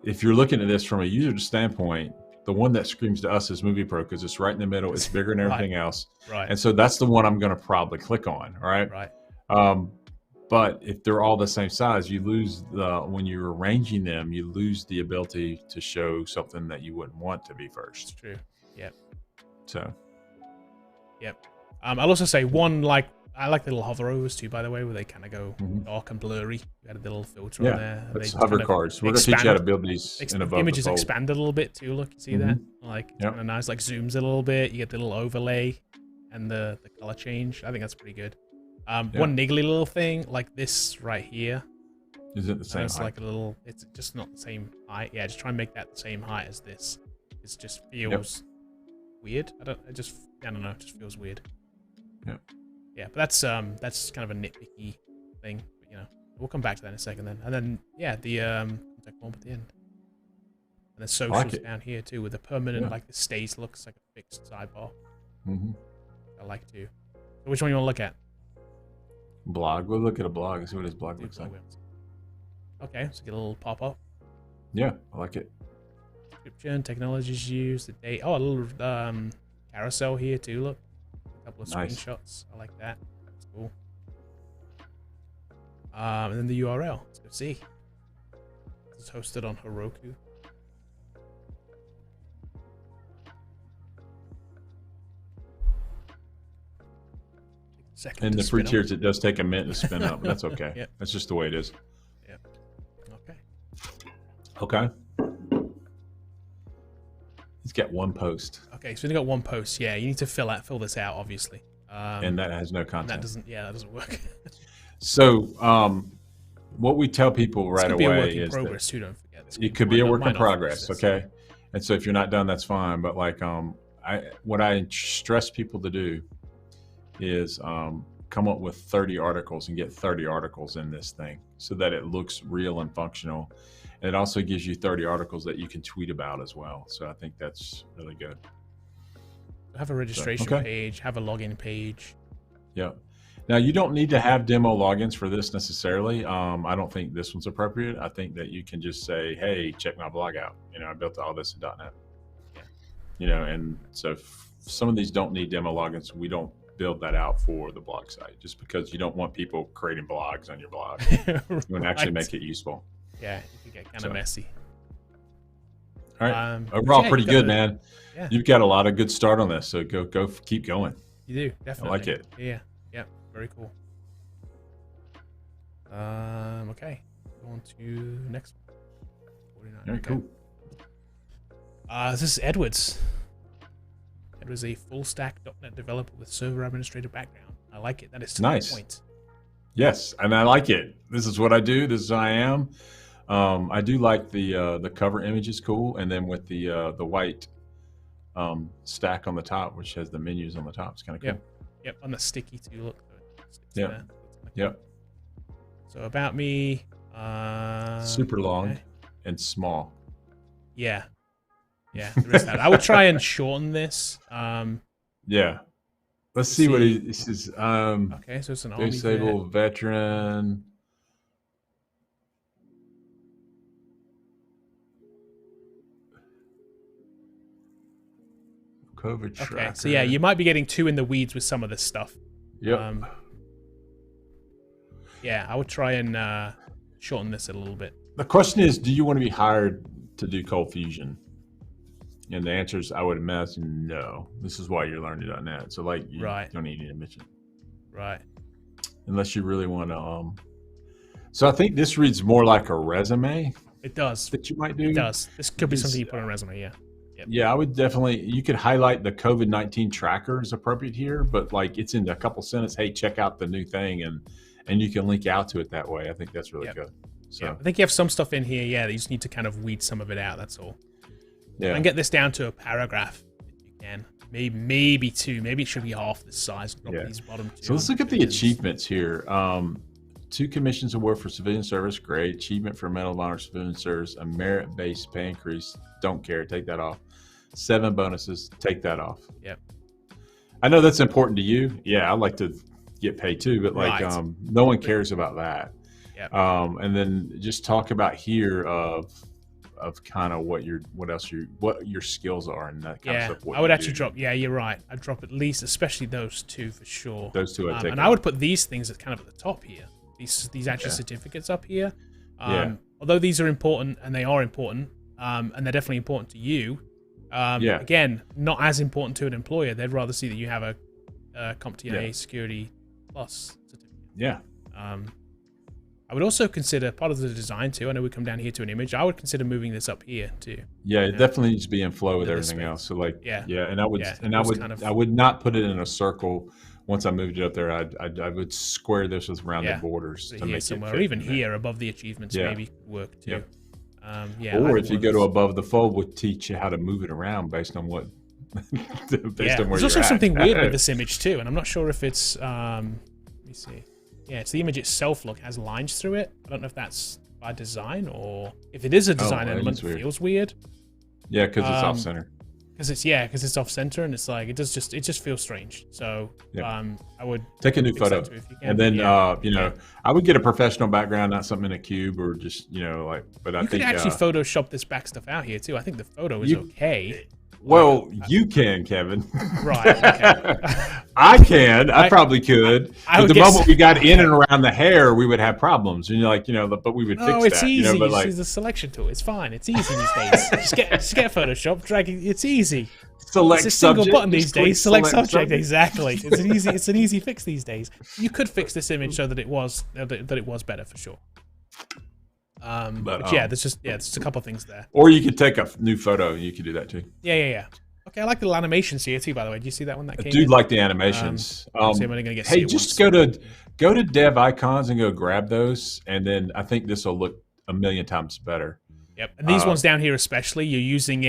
if you're looking at this from a user standpoint, the one that screams to us is Movie Pro because it's right in the middle. It's bigger than everything else. Right. And so that's the one I'm going to probably click on. All right. Right. But if they're all the same size, you lose when you're arranging them, you lose the ability to show something that you wouldn't want to be first. It's true. Yep. So. Yep. I'll also say I like the little hover overs too, by the way, where they kind of go dark and blurry. You added the little filter on there. That's hover cards. We're going to teach you how to build these in above images the fold. expand a little bit too. Look, you see that? Like kind of nice. Like zooms a little bit. You get the little overlay and the color change. I think that's pretty good. One niggly little thing like this right here. Is it the same it's height? like a little. It's just not the same height. Yeah, just try and make that the same height as this. It just feels weird. I don't know. It just feels weird. Yeah. Yeah, but that's kind of a nitpicky thing. But, you know, we'll come back to that in a second then. And then the contact form at the end. And then socials down here too with a permanent like the stays looks like a fixed sidebar. I like to. So which one you want to look at? Blog. We'll look at a blog and see what his blog looks like. Okay, so get a little pop up. Yeah, I like it. Description, technologies used, the date. Oh, a little carousel here too. Look, a couple of screenshots. I like that. That's cool. And then the URL. Let's go see. It's hosted on Heroku. In the free tiers, it does take a minute to spin up, but that's okay. Yep. That's just the way it is. Yeah. Okay. Okay. He's got one post. Okay, so we've got one post. Yeah, you need to fill this out, obviously. And that has no content. That doesn't work. So, what we tell people right away is progress too, don't forget. It could be a work in progress, okay? And so if you're not done, that's fine. But like, what I stress people to do is come up with 30 articles and get 30 articles in this thing so that it looks real and functional. And it also gives you 30 articles that you can tweet about as well. So I think that's really good. Have a registration page, have a login page. Yeah. Now you don't need to have demo logins for this necessarily. I don't think this one's appropriate. I think that you can just say, hey, check my blog out. You know, I built all this in .NET. Yeah. You know, and so some of these don't need demo logins. We don't build that out for the blog site just because you don't want people creating blogs on your blog. You want to actually make it useful. Yeah, it can get kind of messy. All right. Overall, pretty good, man. Yeah. You've got a lot of good start on this, so go keep going. You do, definitely. I like it. Yeah. Very cool. Okay. Go on to next one. 49. Very cool. This is Edwards. Edwards is a full stack .NET developer with server administrator background. I like it. That is nice. Point. Yes, and I like it. This is what I do. This is who I am. I do like the cover image is cool, and then with the white stack on the top, which has the menus on the top, it's kind of cool. Yep, on the sticky too. Look. Yep. Yep. So about me. Super long and small. Yeah. Yeah, there is that. I would try and shorten this. Yeah. Let's see what this is. Okay, so it's an army disabled veteran. COVID tracker. Okay, so yeah, you might be getting too in the weeds with some of this stuff. Yep. Yeah, I would try and shorten this a little bit. The question is, do you want to be hired to do cold fusion? And the answer is, I would imagine, no. This is why you're learning .NET. So, like, you don't need any admission. Right. Unless you really want to. So I think this reads more like a resume. It does. That you might do. It does. This could be something you put on a resume, yeah. Yep. Yeah, I would definitely, you could highlight the COVID-19 tracker is appropriate here, but like it's in a couple sentences, hey, check out the new thing, and you can link out to it that way. I think that's really good. So I think you have some stuff in here, that you just need to kind of weed some of it out, that's all. Yeah. And get this down to a paragraph if you can. Maybe two. Maybe it should be half this size. Drop these bottom two. So let's look at the achievements here. 2 commissions award for civilian service, great. Achievement for Medal of Honor civilian service, a merit-based pay increase, don't care, take that off. 7 bonuses, take that off. Yep. I know that's important to you. Yeah, I like to get paid too, but like no one cares about that. Yep. And then just talk about here of kind of what your skills are and that kind of stuff. I would actually drop. Yeah, you're right. I'd drop at least, especially those 2 for sure. Those 2 I'd take. And I would put these things at kind of at the top here. These actual certificates up here. Although these are important, and they are important, and they're definitely important to you. Again, not as important to an employer. They'd rather see that you have a CompTIA Security Plus certificate. Yeah. I would also consider part of the design too. I know we come down here to an image. I would consider moving this up here too. Yeah, it definitely needs to be in flow with everything else. So like, and I would not put it in a circle. Once I moved it up there, I would square this with rounded borders so to make somewhere, it fit or even here above the achievements maybe work too. Or if you go to above the fold, we'll teach you how to move it around based on what. There's also something weird with this image too, and I'm not sure if it's. Let me see. Yeah, it's the image itself. Look, has lines through it. I don't know if that's by design or if it is a design element. It feels weird. Yeah, because it's off center. Because it's off center, and it's like it just feels strange. So I would take a new photo, and then I would get a professional background, not something in a cube or just But I think you could actually Photoshop this back stuff out here too. I think the photo is okay. Well, you can, Kevin. Right. Okay. I can. I probably could. But the moment we got in and around the hair, we would have problems. And you're like, but we would fix that. Oh, it's easy. But use the selection tool. It's fine. It's easy these days. just get Photoshop, drag it. It's easy. Select it's a single subject. Button these days. Select subject. Exactly. It's an easy fix these days. You could fix this image so that it was better for sure. But there's just a couple things there. Or you could take a new photo. You could do that too. Yeah. Okay, I like the animations here too. By the way, do you see that one that came? I do like the animations. Just go to Dev Icons and go grab those, and then I think this will look a million times better. Yep, and these ones down here especially, you're using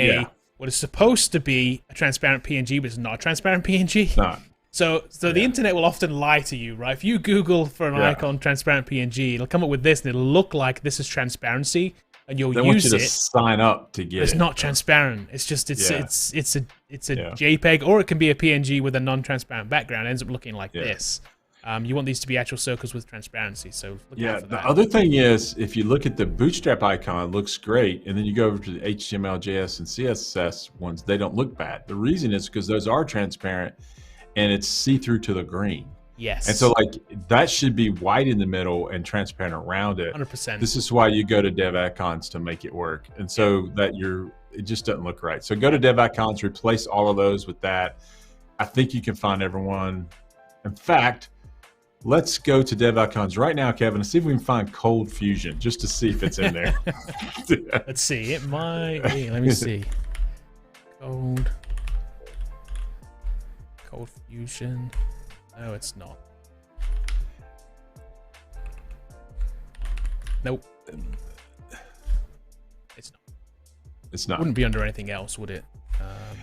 what is supposed to be a transparent PNG, but it's not a transparent PNG. It's not. So the internet will often lie to you, right? If you Google for an icon transparent PNG, it'll come up with this, and it'll look like this is transparency, and you'll use it. Sign up to get it. It's not transparent. It's just it's a JPEG, or it can be a PNG with a non-transparent background. It ends up looking like this. You want these to be actual circles with transparency. So look out for that. The other thing is, if you look at the Bootstrap icon, it looks great, and then you go over to the HTML, JS, and CSS ones, they don't look bad. The reason is because those are transparent. And it's see-through to the green. Yes. And so that should be white in the middle and transparent around it. 100%. This is why you go to Dev Icons to make it work. And so it just doesn't look right. So go to Dev Icons, replace all of those with that. I think you can find everyone. In fact, let's go to dev icons right now, Kevin, and see if we can find Cold Fusion just to see if it's in there. Let's see. It might be. Let me see. Cold Fusion. No, it's not. Nope. It's not. It's not. Wouldn't be under anything else, would it?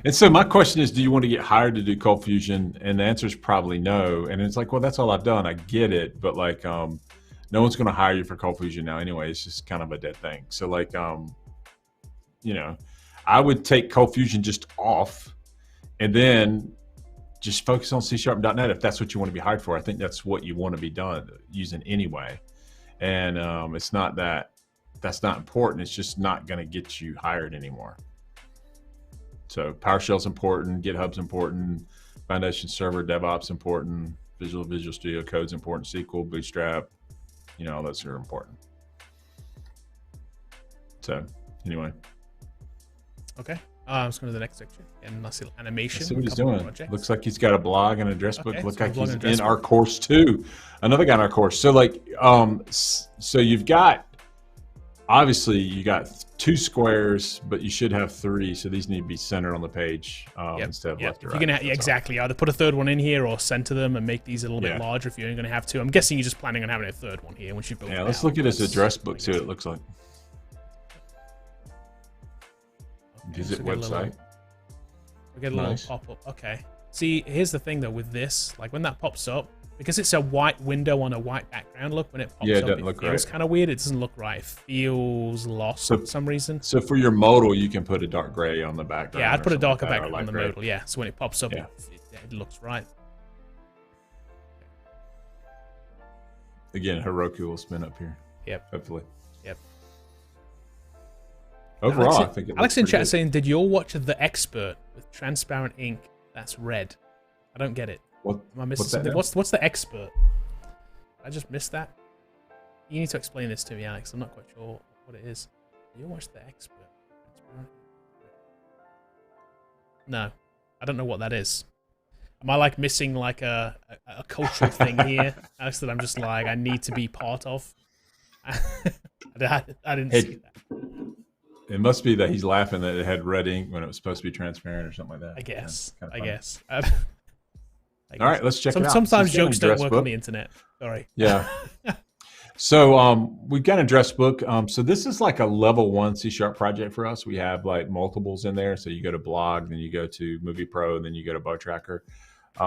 And so my question is, do you want to get hired to do Cold Fusion? And the answer is probably no. And it's like, well, that's all I've done. I get it. But like, no one's going to hire you for Cold Fusion now anyway. It's just kind of a dead thing. So like, you know, I would take Cold Fusion just off and then just focus on C#.NET if that's what you want to be hired for. I think that's what you want to be done using anyway. And it's not that that's not important. It's just not going to get you hired anymore. So PowerShell's important, GitHub's important, Foundation Server, DevOps important, Visual Studio Code's important, SQL, Bootstrap, you know, all those are important. So anyway. Okay. Let's go to the next section. And nice little animation. Let's see what he's doing. Projects. Looks like he's got a blog and address book. Okay, Look so like he's blog and in our course too. Another guy in our course. So like, so you've got, obviously you got 2 squares, but you should have 3. So these need to be centered on the page instead of left or right. You're gonna exactly either put a third one in here or center them and make these a little bit larger if you're only going to have 2. I'm guessing you're just planning on having a third one here once you build it. Yeah, let's look at his address book, see what it looks like. Visit website. We get a little pop-up. Okay. See, here's the thing though with this, like when that pops up, because it's a white window on a white background, look, when it pops up, it feels kind of weird. It doesn't look right. It feels lost for some reason. So for your modal, you can put a dark gray on the background. Yeah, I'd put a darker background on the modal, yeah. So when it pops up, it looks right. Again, Heroku will spin up here. Yep. Hopefully. Yep. Overall, I think it Alex in chat saying, did you all watch The Expert with transparent ink that's red? I don't get it. Am I missing something? What's The Expert? I just missed that. You need to explain this to me, Alex. I'm not quite sure what it is. You watch The Expert? No, I don't know what that is. Am I like missing like a cultural thing here, Alex, that I'm just like I need to be part of? I didn't see that. It must be that he's laughing that it had red ink when it was supposed to be transparent or something like that. I guess. Yeah, I guess. All right, let's check it out. Sometimes jokes don't work on the internet. Sorry. Yeah. So we've got an address book. So this is like a level 1 C# project for us. We have like multiples in there. So you go to blog, then you go to Movie Pro, and then you go to Bug Tracker.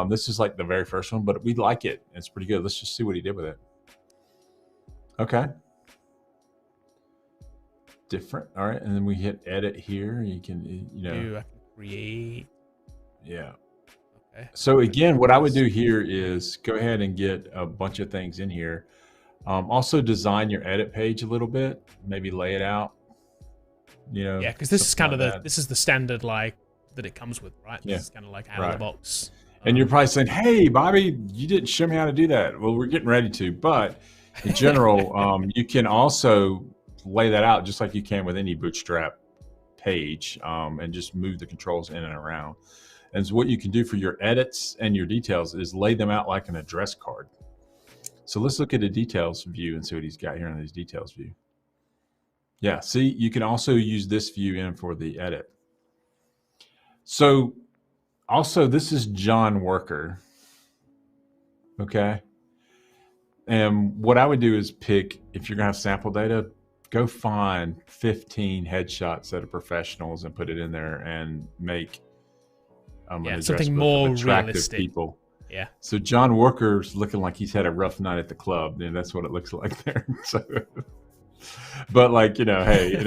This is like the very first one, but we like it. It's pretty good. Let's just see what he did with it. Okay. Different. All right. And then we hit edit here. You can, you know. I can create. Yeah. Okay. So again, what I would do here is go ahead and get a bunch of things in here. Also design your edit page a little bit, maybe lay it out, you know. Yeah, because this is kind of this is the standard like that it comes with, right? This is kind of like out of the box. And you're probably saying, hey, Bobby, you didn't show me how to do that. Well, we're getting ready to, but in general, you can also lay that out just like you can with any Bootstrap page and just move the controls in and around. And so what you can do for your edits and your details is lay them out like an address card. So let's look at a details view and see what he's got here in his details view. Yeah, see, you can also use this view in for the edit. So also, this is John Worker. Okay. And what I would do is pick, if you're going to have sample data, go find 15 headshots that are professionals and put it in there and make something more realistic. People. Yeah. So John Worker's looking like he's had a rough night at the club, and that's what it looks like there. So, but like, you know, hey,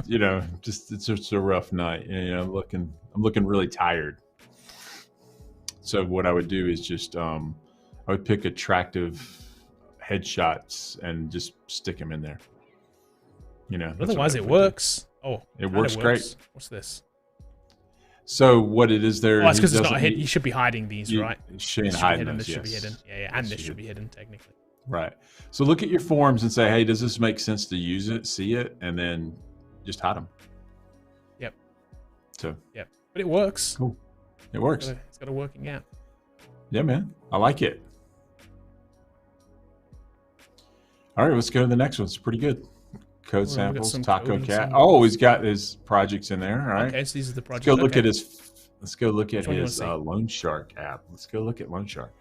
you know, just it's just a rough night. You know, I'm looking really tired. So what I would do is just I would pick attractive headshots and just stick them in there. You know, otherwise it works. Oh, it works great. What's this? So what it is there? Oh, it's because it's not hidden. You should be hiding these, right? You shouldn't hide them. This should be hidden. Yeah, and this should be hidden technically. Right. So look at your forms and say, hey, does this make sense to use it, see it, and then just hide them. Yep. So. Yep. But it works. Cool. It works. It's got a working app. Yeah, man. I like it. All right, let's go to the next one. It's pretty good. Code samples, Taco Cat. Samples. Oh, he's got his projects in there. All right. Okay, so these are the projects. Let's go look at his. Let's go look at Which his Loan Shark app. Let's go look at Loan Shark.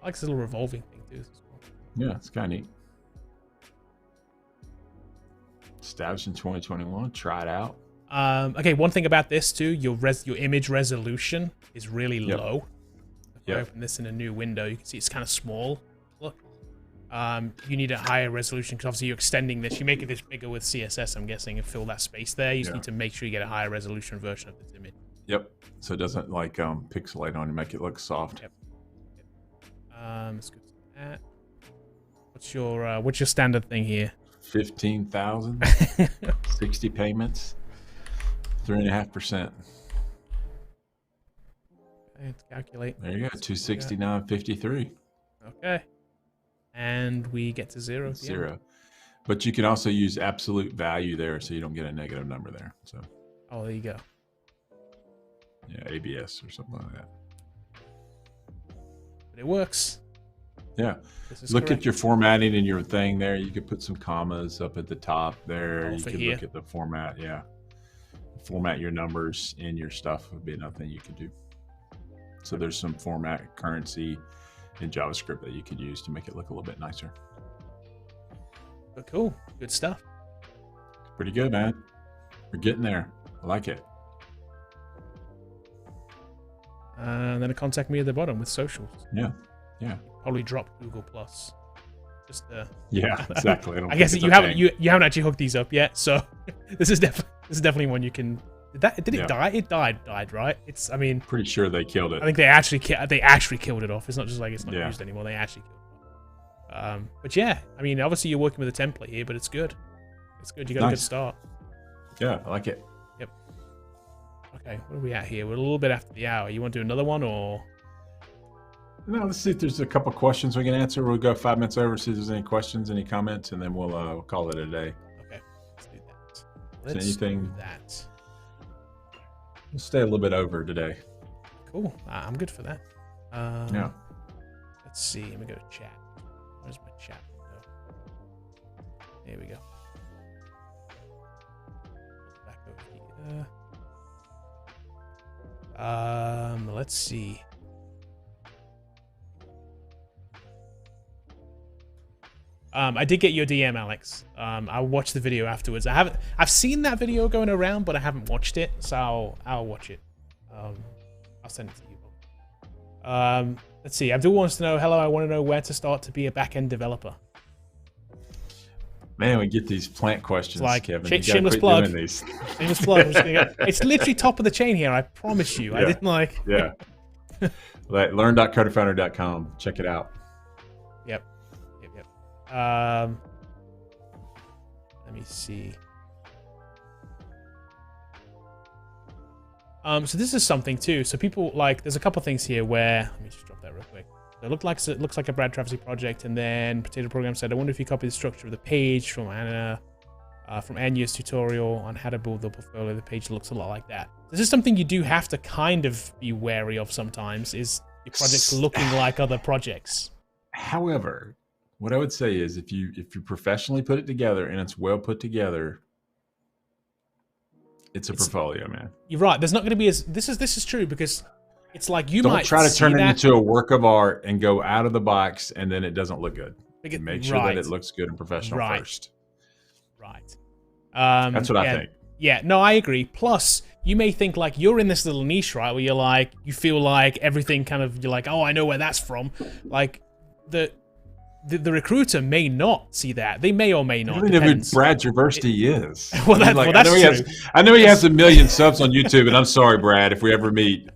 I like this little revolving thing too. Yeah, it's kind of neat. Established in 2021. Try it out. Okay, one thing about this too, your image resolution is really low. If I open this in a new window, you can see it's kind of small. Look. You need a higher resolution because obviously you're extending this. You make it this bigger with CSS, I'm guessing, and fill that space there. You just need to make sure you get a higher resolution version of this image. Yep. So it doesn't like pixelate on you, make it look soft. Yep. Let's go to that. What's your standard thing here? 15,000, 60 payments, 3.5%. Let's calculate. There you go, 269.53. Okay. And we get to 0. Zero. But you can also use absolute value there so you don't get a negative number there. So. Oh, there you go. Yeah, ABS or something like that. But it works. Yeah. Look at your formatting in your thing there. You could put some commas up at the top there. You could look at the format. Yeah. Format your numbers in your stuff would be another thing you could do. So there's some format currency in JavaScript that you could use to make it look a little bit nicer. But cool. Good stuff. Pretty good, man. We're getting there. I like it. And then a contact me at the bottom with socials. Yeah. Yeah. Probably drop Google Plus. Just yeah, exactly. I guess you haven't actually hooked these up yet, so this is definitely one you can. Did it die? It died, right? I mean, pretty sure they killed it. I think they actually killed it off. It's not just like it's not used anymore. They actually killed it off. But yeah, I mean, obviously you're working with a template here, but it's good. It's good. You got a good start. Yeah, I like it. Yep. Okay, what are we at here? We're a little bit after the hour. You want to do another one or? No, let's see if there's a couple questions we can answer. We'll go 5 minutes over, see if there's any questions, any comments, and then we'll call it a day. Okay, let's do that. Let's do that. We'll stay a little bit over today. Cool. I'm good for that. Yeah. Let's see. Let me go to chat. Where's my chat window? Here we go. Back over here. Let's see. I did get your DM, Alex. I'll watch the video afterwards. I've seen that video going around, but I haven't watched it, so I'll watch it. I'll send it to you. Let's see. Abdul wants to know, hello, I want to know where to start to be a back-end developer. Man, we get these plant questions, like, Kevin. Shameless plug. Shameless plug. It's literally top of the chain here, I promise you. I didn't like... Yeah. Like, learn.codefounder.com. Check it out. Yep. Let me see. So this is something too. So people there's a couple things here where let me just drop that real quick. So it looks like a Brad Traversy project, and then Potato Program said, I wonder if you copy the structure of the page from Anna from Anya's tutorial on how to build the portfolio. The page looks a lot like that. This is something you do have to kind of be wary of sometimes. Is your project looking like other projects? However, what I would say is if you professionally put it together and it's well put together, it's a portfolio, man. You're right. There's not going to be this is true because it's like you don't try to turn it into a work of art and go out of the box and then it doesn't look good. Make sure that it looks good and professional first. Right. That's what I think. Yeah, no, I agree. Plus, you may think like you're in this little niche, right? Where you feel like everything you're like, oh, I know where that's from. Like the recruiter may not see that. They may or may not. I don't know who Brad Traversy is. Well, that's true. I know he has 1 million subs on YouTube, and I'm sorry, Brad, if we ever meet,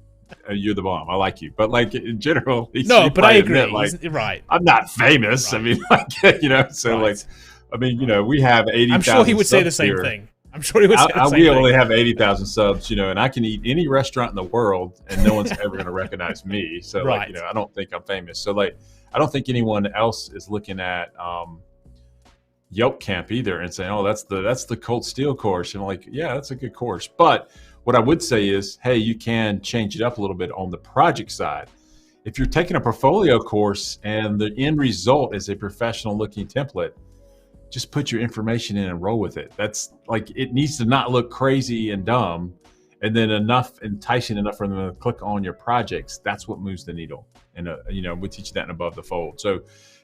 you're the bomb. I like you. But in general, but I agree. Right. I'm not famous. Right. I mean, we have 80,000 I'm sure he would say the same thing. I'm sure he would say the same thing. We only have 80,000 subs, and I can eat any restaurant in the world, and no one's ever going to recognize me. So, I don't think I'm famous. So, I don't think anyone else is looking at Yelp Camp either and saying, "Oh, that's the Cold Steel course." And I'm like, yeah, that's a good course. But what I would say is, hey, you can change it up a little bit on the project side. If you're taking a portfolio course and the end result is a professional looking template, just put your information in and roll with it. That's like, it needs to not look crazy and dumb, and then enticing enough for them to click on your projects. That's what moves the needle. And we teach that in Above the Fold. So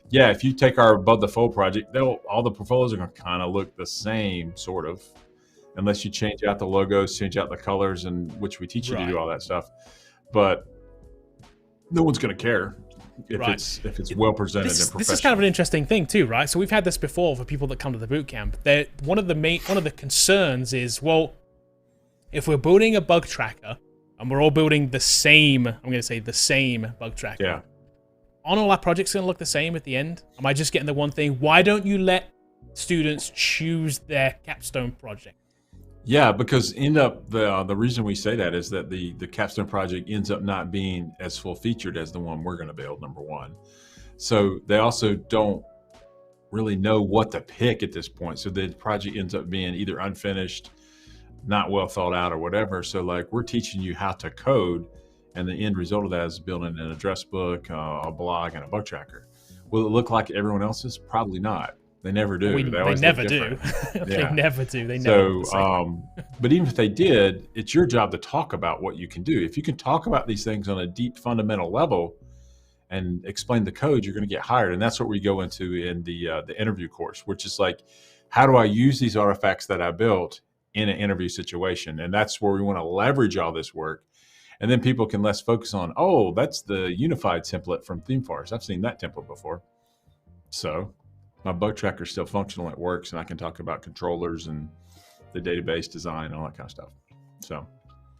yeah, if you take our Above the Fold project, all the portfolios are going to kind of look the same, sort of, unless you change out the logos, change out the colors, and which we teach you to do all that stuff. But no one's going to care if it's well presented and professional. This is kind of an interesting thing too, right? So we've had this before for people that come to the boot camp. One of the concerns is, well, if we're building a bug tracker and we're all building the same, I'm going to say the same bug tracker. Yeah. Aren't all our projects going to look the same at the end? Am I just getting the one thing? Why don't you let students choose their capstone project? Yeah, because the reason we say that is that the capstone project ends up not being as full featured as the one we're going to build, number one. So they also don't really know what to pick at this point. So the project ends up being either unfinished, not well thought out, or whatever. So like, we're teaching you how to code, and the end result of that is building an address book, a blog, and a bug tracker. Will it look like everyone else's? Probably not. They never do. They never do. They never do. They never. So, but even if they did, it's your job to talk about what you can do. If you can talk about these things on a deep fundamental level and explain the code, you're going to get hired. And that's what we go into in the interview course, which is like, how do I use these artifacts that I built in an interview situation? And that's where we want to leverage all this work. And then people can less focus on, oh, that's the unified template from ThemeForest. I've seen that template before. So my bug tracker is still functional, it works, and I can talk about controllers and the database design and all that kind of stuff. So,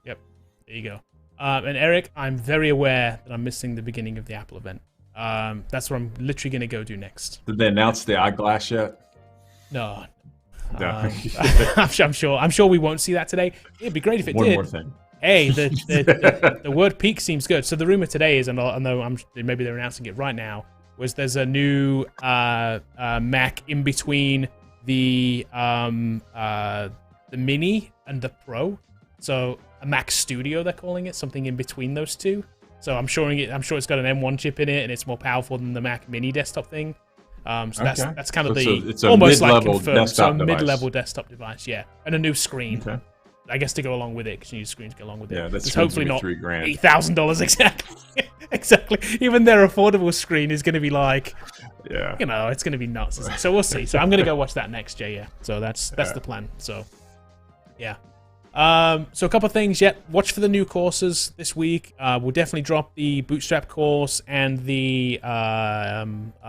yep, there you go. And Eric, I'm very aware that I'm missing the beginning of the Apple event. That's what I'm literally going to go do next. Did they announce the eyeglass yet? No. I'm sure we won't see that today. It'd be great if it did. One more thing. Hey, the word peak seems good. So the rumor today is, and I know maybe they're announcing it right now, was there's a new Mac in between the Mini and the Pro. So a Mac Studio, they're calling it, something in between those two. So I'm sure it's got an M1 chip in it, and it's more powerful than the Mac Mini desktop thing. So that's kind of it's almost like confirmed. So a mid-level desktop device, yeah, and a new screen. Okay. I guess to go along with it, because new screens go along with it. Yeah, that's hopefully not $8,000 exactly. Exactly. Even their affordable screen is going to be like, yeah, it's going to be nuts. So we'll see. So I'm going to go watch that next, Jay. Yeah. So that's the plan. So, yeah. So a couple of things. Yeah, watch for the new courses this week. We'll definitely drop the Bootstrap course and the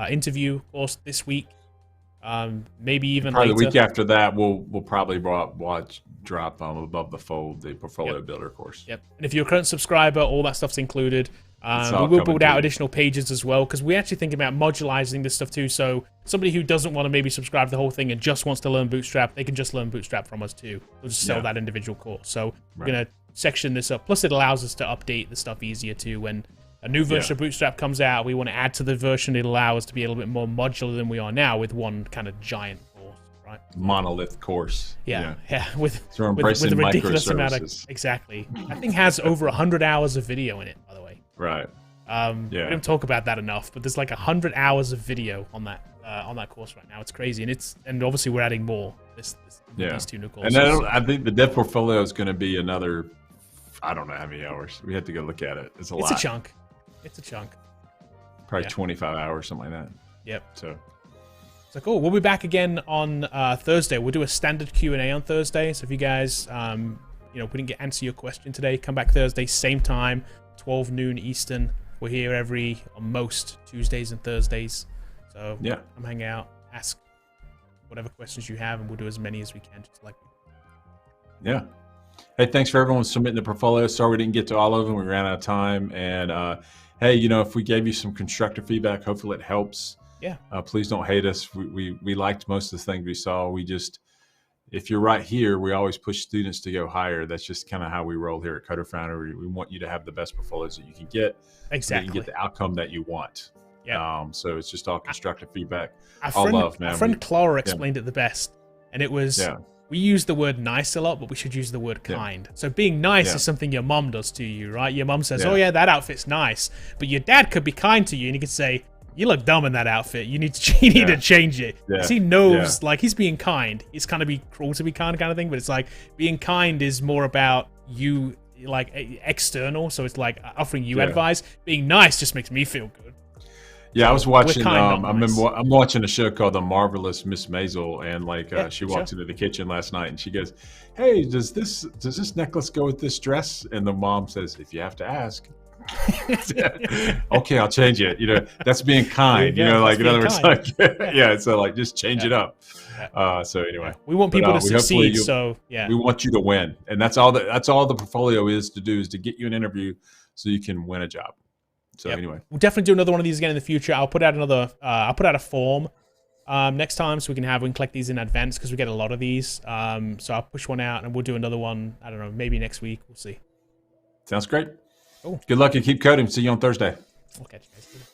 interview course this week. Maybe even probably later. The week after that, we'll probably drop Above the Fold, the portfolio builder course. Yep. And if you're a current subscriber, all that stuff's included. We will build out additional pages as well, because we actually think about modularizing this stuff too. So somebody who doesn't want to maybe subscribe to the whole thing and just wants to learn Bootstrap, they can just learn Bootstrap from us too. We'll just sell that individual course. So we're going to section this up. Plus, it allows us to update the stuff easier too. When a new version of Bootstrap comes out, we want to add to the version. It'll allow us to be a little bit more modular than we are now with one kind of giant course, right? Monolith course. Yeah. With a ridiculous amount of... Exactly. That thing has over 100 hours of video in it, by the way. Right. We don't talk about that enough, but there's like 100 hours of video on that course right now. It's crazy, and obviously we're adding more. These two new courses. And then I think the dev portfolio is going to be another, I don't know how many hours. We have to go look at it. It's a lot. It's a chunk. Probably 25 hours, something like that. Yep. So cool. We'll be back again on Thursday. We'll do a standard Q&A on Thursday. So if you guys, we didn't answer your question today, come back Thursday, same time, 12 noon Eastern. We're here on most Tuesdays and Thursdays. So come hang out, ask whatever questions you have, and we'll do as many as we can, just like yeah. Hey, thanks for everyone submitting the portfolio. Sorry we didn't get to all of them. We ran out of time. And hey, if we gave you some constructive feedback, hopefully it helps. Yeah. Please don't hate us. We liked most of the things we saw. If you're right here, we always push students to go higher. That's just kind of how we roll here at Coder Foundry. We want you to have the best portfolios that you can get. Exactly. So that you get the outcome that you want. Yeah. So it's just all constructive feedback. All love, man. Our friend Clara explained it the best. And it was, we use the word nice a lot, but we should use the word kind. So being nice is something your mom does to you, right? Your mom says, oh yeah, that outfit's nice. But your dad could be kind to you, and he could say, you look dumb in that outfit. You need to change it. Yeah. He knows, like, he's being kind. It's kind of be cruel to be kind of thing, but it's like being kind is more about you, like, external. So it's like offering you advice. Being nice just makes me feel good. Yeah, I was watching. I'm watching a show called The Marvelous Miss Maisel, and like she walks into the kitchen last night, and she goes, "Hey, does this necklace go with this dress?" And the mom says, "If you have to ask." Okay, I'll change it. You know, that's being kind. You know, like in other words, like so like just change it up. So anyway, we want people to succeed. So we want you to win, and that's all the portfolio is to do, is to get you an interview so you can win a job. So anyway, we'll definitely do another one of these again in the future. I'll put out a form next time so we can collect these in advance because we get a lot of these. So I'll push one out and we'll do another one. I don't know, maybe next week. We'll see. Sounds great. Cool. Good luck and keep coding. See you on Thursday. We'll catch you guys later.